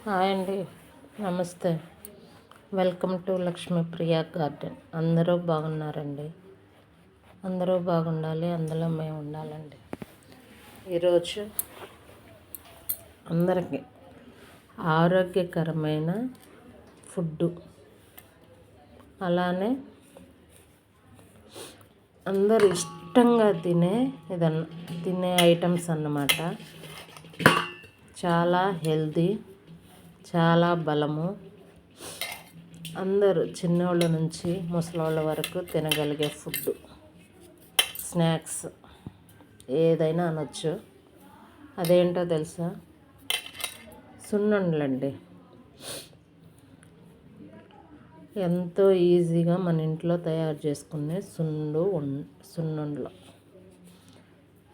Hi అండి, నమస్తే. Welcome to Lakshmipriya garden. అందరూ బాగున్నారండి. అందరూ బాగుండాలి, అందులో మేము ఉండాలండి. ఈరోజు అందరికీ ఆరోగ్యకరమైన ఫుడ్డు, అలానే అందరూ ఇష్టంగా తినే ఐటమ్స్ అన్నమాట. చాలా హెల్తీ, చాలా బలము, అందరూ చిన్నోళ్ళ నుంచి ముసలోళ్ళ వరకు తినగలిగే ఫుడ్, స్నాక్స్ ఏదైనా అనొచ్చు. అదేంటో తెలుసా? సున్నుండలండి. ఎంతో ఈజీగా మన ఇంట్లో తయారు చేసుకునే సున్నుండలు.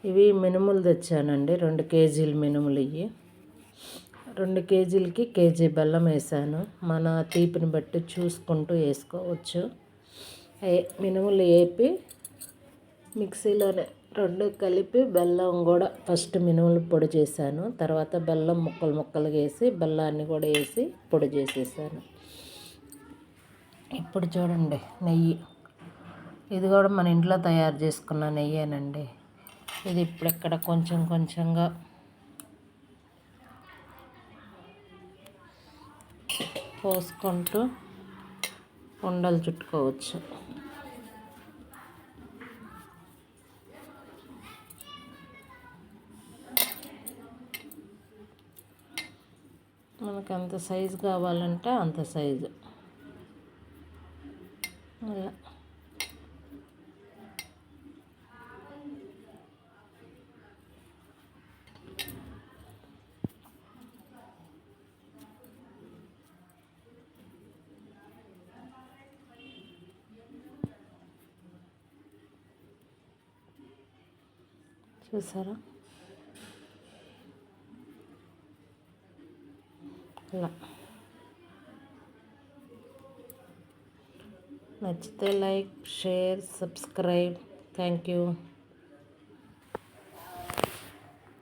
ఇవి మినుములు తెచ్చానండి, 2 కేజీలు మినుములు. ఇవి 2 కేజీలకి కేజీ బెల్లం వేసాను. మన తీపిని బట్టి చూసుకుంటూ వేసుకోవచ్చు. మినుములు వేపి మిక్సీలోనే 2 కలిపి బెల్లం కూడా ఫస్ట్ మినుములు పొడి చేశాను. తర్వాత బెల్లం ముక్కలుగా వేసి బెల్లాన్ని కూడా వేసి పొడి చేసేసాను. ఇప్పుడు చూడండి, నెయ్యి. ఇది కూడా మన ఇంట్లో తయారు చేసుకున్న నెయ్యేనండి. ఇది ఇప్పుడిక్కడ కొంచెంగా పోసుకుంటూ ఉండలు చుట్టుకోవచ్చు. మనకు ఎంత సైజు కావాలంటే అంత సైజు అలా చూసారా? అలా నచ్చితే like, share, subscribe. Thank you.